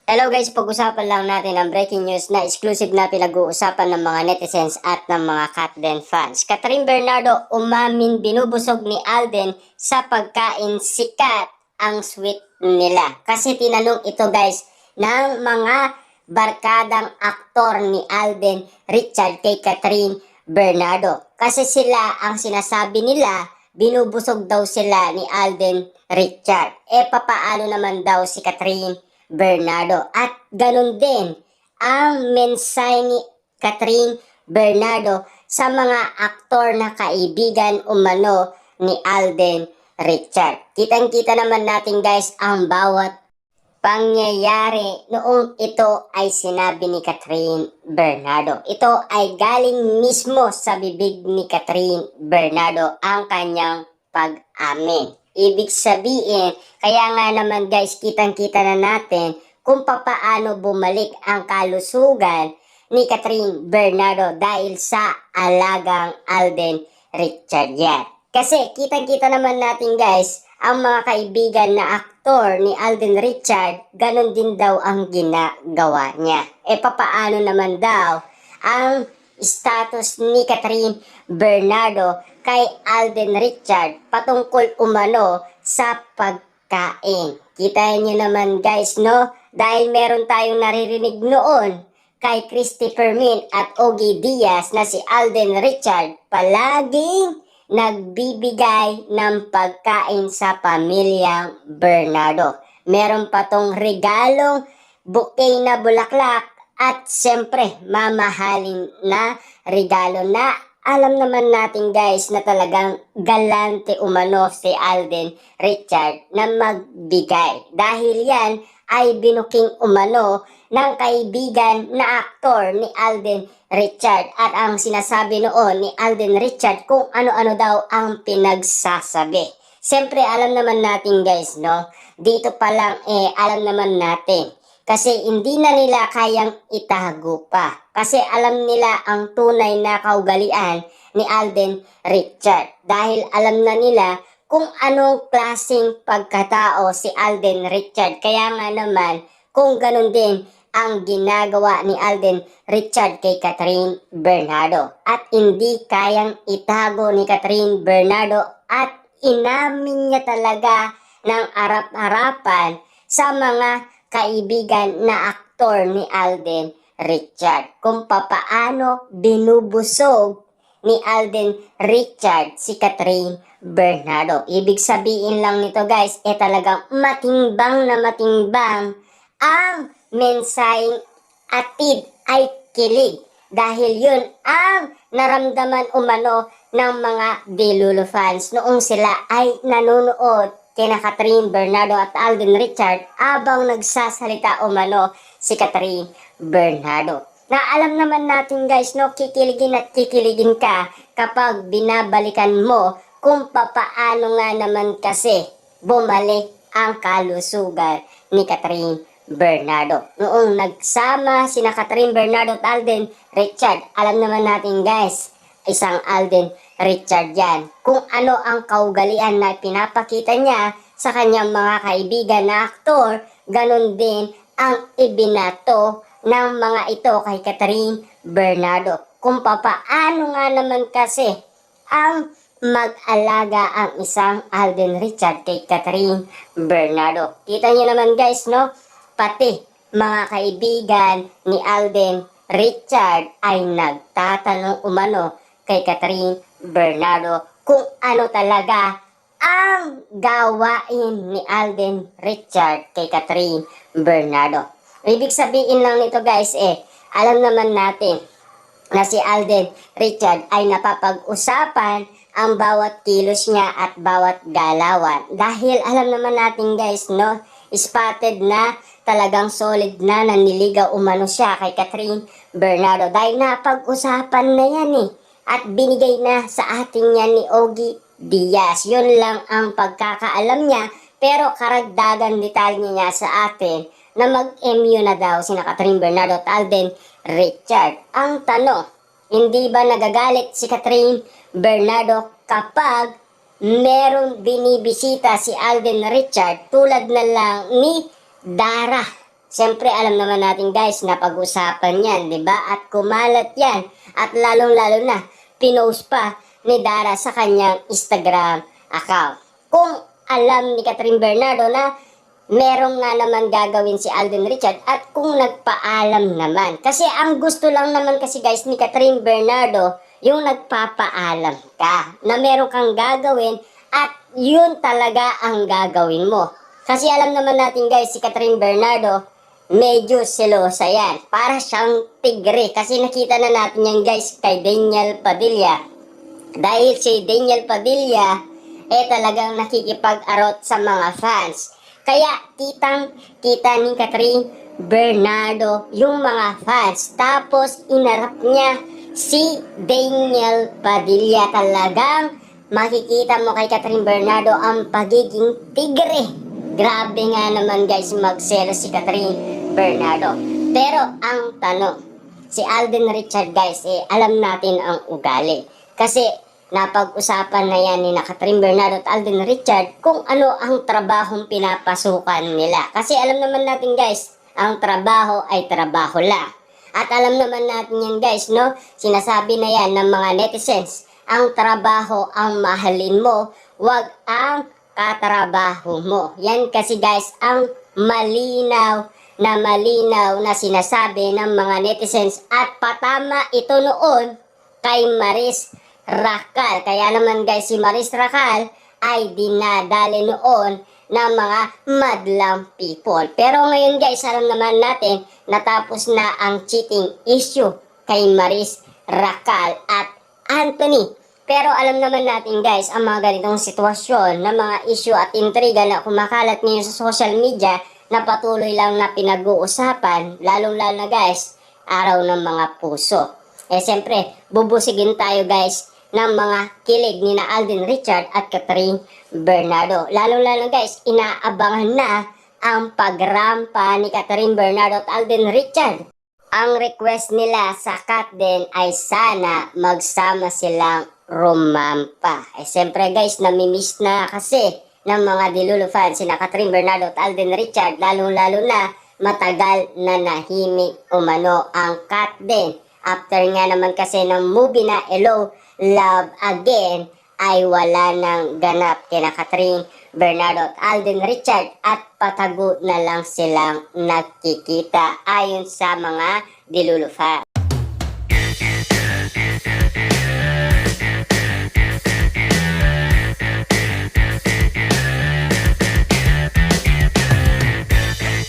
Hello guys, pag-usapan lang natin ang breaking news na exclusive na pinag-uusapan ng mga netizens at ng mga Katden fans. Catherine Bernardo umamin binubusog ni Alden sa pagkain, sikat ang sweet nila. Kasi tinanong ito guys ng mga barkadang aktor ni Alden Richard kay Catherine Bernardo. Kasi sila ang sinasabi nila binubusog daw sila ni Alden Richard. Papaano naman daw si Catherine Bernardo? At ganun din ang mensahe ni Catherine Bernardo sa mga aktor na kaibigan umano ni Alden Richard. Kitang-kita naman natin guys ang bawat pangyayari noong ito ay sinabi ni Catherine Bernardo. Ito ay galing mismo sa bibig ni Catherine Bernardo ang kanyang pag-amin. Ibig sabihin, kaya nga naman guys, kitang-kita na natin kung papaano bumalik ang kalusugan ni Catherine Bernardo dahil sa alagang Alden Richard yan. Kasi kitang-kita naman natin guys, ang mga kaibigan na aktor ni Alden Richard, ganun din daw ang ginagawa niya. Papaano naman daw ang status ni Catherine Bernardo kay Alden Richard patungkol umano sa pagkain. Kita niyo naman guys, no? Dahil meron tayong naririnig noon kay Christopher Min at Ogie Diaz na si Alden Richard palaging nagbibigay ng pagkain sa pamilyang Bernardo. Meron pa tong regalong bouquet na bulaklak at siyempre mamahalin na regalo na alam naman natin guys na talagang galante umano si Alden Richard na magbigay. Dahil yan ay binuking umano ng kaibigan na aktor ni Alden Richard at ang sinasabi noon ni Alden Richard kung ano-ano daw ang pinagsasabi. Siyempre alam naman natin guys, no? Dito pa lang alam naman natin. Kasi hindi na nila kayang itago pa. Kasi alam nila ang tunay na kaugalian ni Alden Richard. Dahil alam na nila kung anong klaseng pagkatao si Alden Richard. Kaya nga naman, kung ganun din ang ginagawa ni Alden Richard kay Catherine Bernardo. At hindi kayang itago ni Catherine Bernardo at inamin niya talaga ng arap-harapan sa mga kaibigan na aktor ni Alden Richard. Kung papaano binubusog ni Alden Richard si Catherine Bernardo. Ibig sabihin lang nito guys, talagang matimbang na matimbang ang mensaheng atid ay kilig. Dahil yun ang naramdaman umano ng mga Delulu fans noong sila ay nanonood kina Catherine Bernardo at Alden Richard abang nagsasalita umano si Catherine Bernardo. Na alam naman natin guys, no, kikiligin at kikiligin ka kapag binabalikan mo kung papaano nga naman kasi bumalik ang kalusugan ni Catherine Bernardo. Noong nagsama sina Catherine Bernardo at Alden Richard, alam naman natin guys, isang Alden Richard yan. Kung ano ang kaugalian na pinapakita niya sa kanyang mga kaibigan na aktor, ganun din ang ibinato ng mga ito kay Catherine Bernardo. Kung papaano nga naman kasi ang mag-alaga ang isang Alden Richard kay Catherine Bernardo. Kita niyo naman guys, no? Pati mga kaibigan ni Alden Richard ay nagtatanong umano kay Catherine Bernardo kung ano talaga ang gawain ni Alden Richard kay Catherine Bernardo. Ibig sabihin lang nito guys, alam naman natin na si Alden Richard ay napapag-usapan ang bawat kilos niya at bawat galawan. Dahil alam naman natin guys, no, spotted na talagang solid na naniligaw umano siya kay Catherine Bernardo. Dahil napag-usapan na yan at binigay na sa atin yan ni Ogie Diaz. Yun lang ang pagkakaalam niya, pero karagdagan detalye niya sa atin na mag-MU na daw sina Catherine Bernardo at Alden Richard. Ang tanong, hindi ba nagagalit si Catherine Bernardo kapag meron binibisita si Alden Richard tulad na lang ni Dara Siyempre, alam naman natin guys na pag-usapan yan, di ba? At kumalat yan. At lalong-lalo na, pinost pa ni Dara sa kanyang Instagram account. Kung alam ni Catherine Bernardo na merong nga naman gagawin si Alden Richard at kung nagpaalam naman. Kasi ang gusto lang naman kasi guys ni Catherine Bernardo, yung nagpapaalam ka na meron kang gagawin at yun talaga ang gagawin mo. Kasi alam naman natin guys, si Catherine Bernardo, medyo selosa yan. Para siyang tigre. Kasi nakita na natin yan guys kay Daniel Padilla. Dahil si Daniel Padilla, talagang nakikipag-arot sa mga fans. Kaya kitang-kita ni Catherine Bernardo yung mga fans. Tapos inarap niya si Daniel Padilla. Talagang makikita mo kay Catherine Bernardo ang pagiging tigre. Grabe nga naman guys magselos si Catherine Bernardo. Pero ang tanong, si Alden Richard guys, alam natin ang ugali. Kasi napag-usapan na yan ni Catherine Bernardo at Alden Richard kung ano ang trabahong pinapasukan nila. Kasi alam naman natin guys, ang trabaho ay trabaho lang. At alam naman natin yan guys, no? Sinasabi na yan ng mga netizens, ang trabaho ang mahalin mo, wag ang katrabaho mo. Yan kasi guys ang malinaw na sinasabi ng mga netizens at patama ito noon kay Maris Racal. Kaya naman guys si Maris Racal ay dinadali noon ng mga madlang people. Pero ngayon guys alam naman natin natapos na ang cheating issue kay Maris Racal at Anthony. Pero alam naman natin guys, ang mga ganitong sitwasyon na mga issue at intriga na kumakalat ngayon sa social media na patuloy lang na pinag-uusapan, lalong-lalo na guys, araw ng mga puso. Siyempre, bubusigin tayo guys ng mga kilig ni na Alden Richard at Catherine Bernardo. Lalong-lalo guys, inaabangan na ang pagrampa ni Catherine Bernardo at Alden Richard. Ang request nila sa Katden ay sana magsama silang rumampa. Siyempre guys, namimiss na kasi ng mga Dilulu fans sina Catherine Bernardo at Alden Richard, lalong-lalo na matagal na nahimik umano ang Katden. After nga naman kasi ng movie na Hello, Love Again, ay wala nang ganap kina Catherine Bernardo at Alden Richard at patago na lang silang nakikita ayon sa mga Dilulu fans.